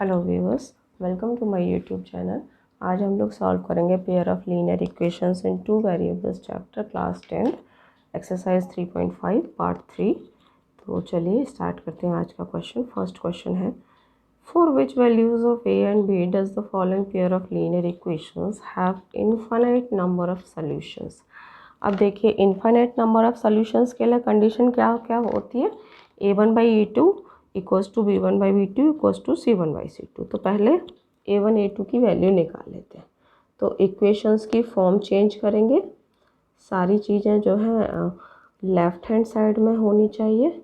Hello viewers, welcome to my YouTube channel. आज हम लोग सॉल्व करेंगे pair of linear equations in two variables chapter class 10 exercise 3.5 part 3। तो चलिए start करते हैं आज का क्वेश्चन। फर्स्ट क्वेश्चन है, for which values of a and b does the following pair of linear equations have infinite number of solutions. अब देखिए, infinite number of solutions के लिए कंडीशन क्या क्या होती है, a1/a2 equals to b1/b2 equals to c1/c2। तो पहले a1 a2 की वैल्यू निकाल लेते हैं। तो इक्वेशंस की फॉर्म चेंज करेंगे, सारी चीज़ें जो है लेफ्ट हैंड साइड में होनी चाहिए।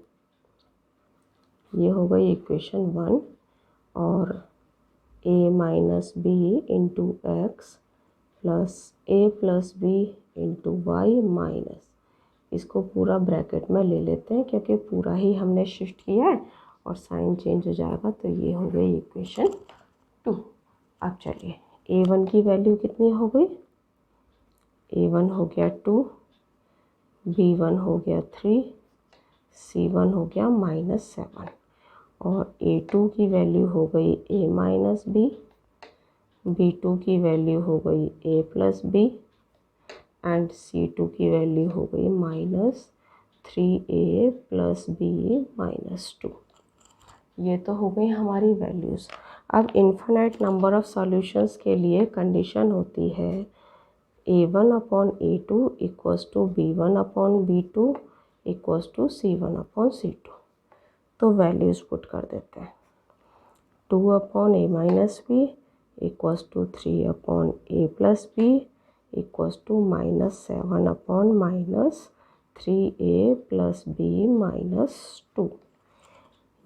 ये हो गई इक्वेशन 1 और a minus b into x plus a plus b into y minus, इसको पूरा ब्रैकेट में ले लेते हैं क्योंकि पूरा ही हमने शिफ्ट किया है और साइन चेंज हो जाएगा। तो ये हो गई इक्वेशन 2। अब चलिए, a1 की वैल्यू कितनी हो गई, a1 हो गया 2, b1 हो गया 3, c1 हो गया -7 और a2 की वैल्यू हो गई a माइनस बी, b2 की वैल्यू हो गई a plus B and c2 की वैल्यू हो गई -3a प्लस बी -2। ये तो हो गई हमारी वैल्यूज़। अब इन्फिनाइट नंबर ऑफ सॉल्यूशंस के लिए कंडीशन होती है a1/a2 equals to b1/b2 equals to c1/c2। तो वैल्यूज़ पुट कर देते हैं। 2/a minus b equals to 3/a plus b equals to -7/-3a plus b -2।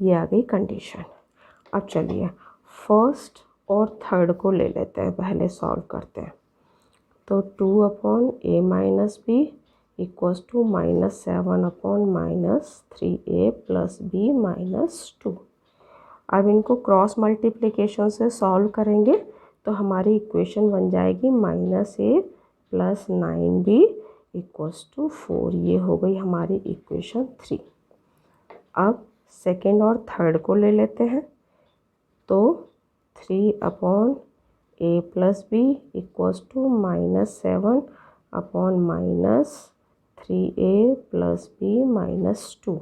ये आ गई कंडीशन। अब चलिए फर्स्ट और थर्ड को ले लेते हैं, पहले सॉल्व करते हैं। तो 2/a minus b equals to -7/-3a plus b -2। अब इनको क्रॉस मल्टीप्लिकेशन से सॉल्व करेंगे तो हमारी इक्वेशन बन जाएगी -a plus 9b equals to 4। ये हो गई हमारी इक्वेशन 3। अब सेकेंड और थर्ड को ले लेते हैं। तो 3/a plus b equals to -7/-3a plus b -2।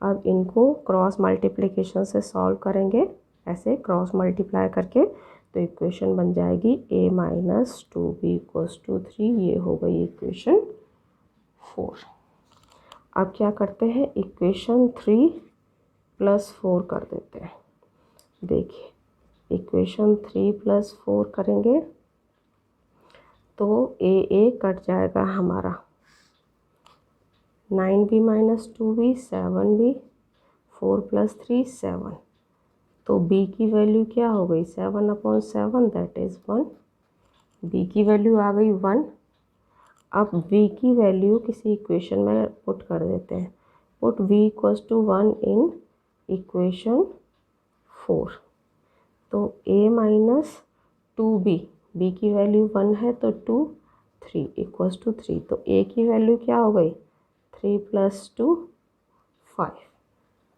अब इनको क्रॉस मल्टीप्लिकेशन से सॉल्व करेंगे, ऐसे क्रॉस मल्टीप्लाई करके, तो इक्वेशन बन जाएगी a minus 2b equals to 3। ये हो गई इक्वेशन 4। अब क्या करते हैं, इक्वेशन 3 + 4 कर देते हैं। देखिए, इक्वेशन 3 + 4 करेंगे तो a कट जाएगा हमारा, 9b - 2b 7b, 4 + 3 7। तो b की वैल्यू क्या हो गई, 7/7 दैट इज़ 1। b की वैल्यू आ गई 1। अब v की वैल्यू किसी इक्वेशन में पुट कर देते हैं। Put v equals to 1 in equation 4। तो a माइनस 2b, b की वैल्यू 1 है तो 2, 3 इक्वल्स टू 3। तो a की वैल्यू क्या हो गई, 3 + 2 5।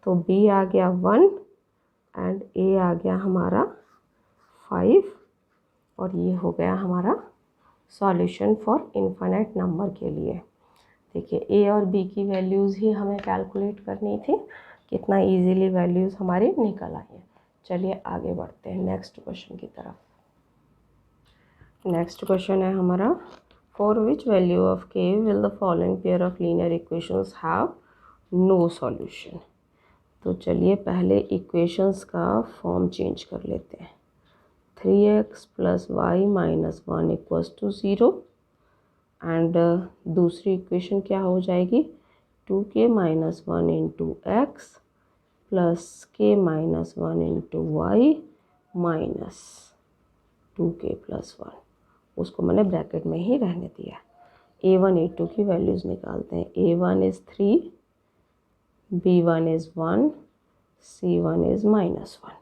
तो b आ गया 1 एंड a आ गया हमारा 5 और ये हो गया हमारा सॉल्यूशन फॉर इनफाइनाइट नंबर के लिए। देखिए, a और b की वैल्यूज़ ही हमें कैलकुलेट करनी थी, कितना इजीली वैल्यूज़ हमारी निकल आई हैं। चलिए आगे बढ़ते हैं नेक्स्ट क्वेश्चन की तरफ। नेक्स्ट क्वेश्चन है हमारा, for which value of k will the following pair of linear equations have no solution. तो चलिए पहले इक्वेशंस का फॉर्म चेंज कर लेते हैं। 3x + y - 1 equals to 0 and दूसरी इक्वेशन क्या हो जाएगी, 2k - 1 into x plus k - 1 into y minus 2k + 1। उसको मैंने ब्रैकेट में ही रहने दिया। a1 a2 की वैल्यूज़ निकालते हैं। a1 is 3, b1 is 1, c1 is -1,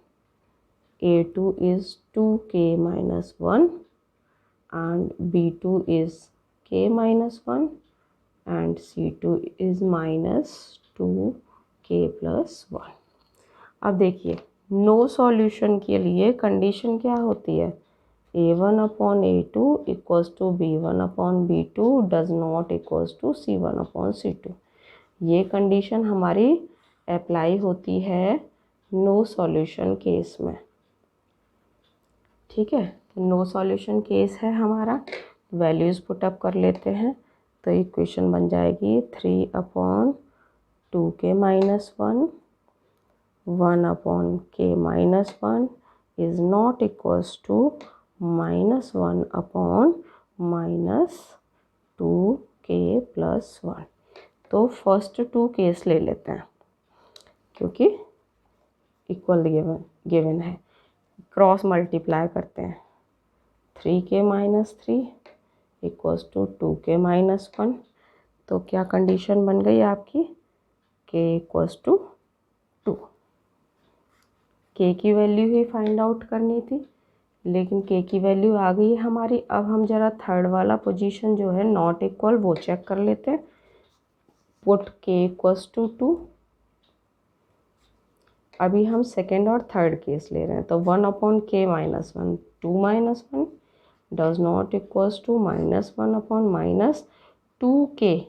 a2 is 2k - 1 and b2 is k - 1 and c2 is -2k + 1। अब देखिए, नो सॉल्यूशन के लिए कंडीशन क्या होती है, A1/A2 equals to B1/B2 does not equals to C1/C2। ये कंडीशन हमारी अप्लाई होती है नो सॉल्यूशन केस में। ठीक है, तो नो सॉल्यूशन केस है हमारा, वैल्यूज़ पुटअप कर लेते हैं। तो इक्वेशन बन जाएगी 3/2k - 1 1/k - 1 is not equals to -1/-2k + 1। तो फर्स्ट 2 केस ले लेते हैं क्योंकि इक्वल गिवन है। क्रॉस मल्टीप्लाई करते हैं, 3k - 3 इक्वल्स टू 2k - 1। तो क्या कंडीशन बन गई आपकी, k इक्वल्स टू 2। k की वैल्यू ही फाइंड आउट करनी थी, लेकिन k की वैल्यू आ गई है हमारी। अब हम जरा थर्ड वाला पोजीशन जो है नॉट इक्वल वो चेक कर लेते हैं। Put k equals to 2। अभी हम सेकेंड और थर्ड केस ले रहे हैं, तो 1/k - 1 2 - 1 does not equals to -1/-2k।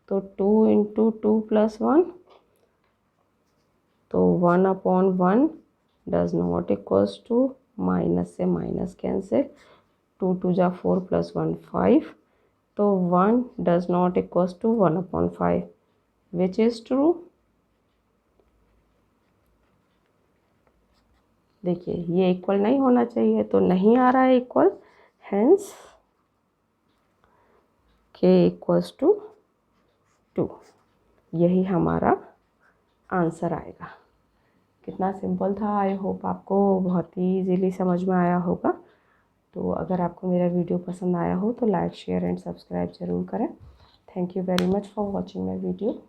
तो 2 × 2 + 1, तो 1/1 does not equals to, minus से माइनस कैंसिल, 2 × 2 = 4 + 1 5। तो 1 does not equals to 1/5 which is true. देखिए ये इक्वल नहीं होना चाहिए, तो नहीं आ रहा है equal, hence k equals to 2। यही हमारा आंसर आएगा। कितना सिंपल था, आई होप आपको बहुत ही इजीली समझ में आया होगा। तो अगर आपको मेरा वीडियो पसंद आया हो तो लाइक शेयर एंड सब्सक्राइब ज़रूर करें। Thank you very much for watching my video.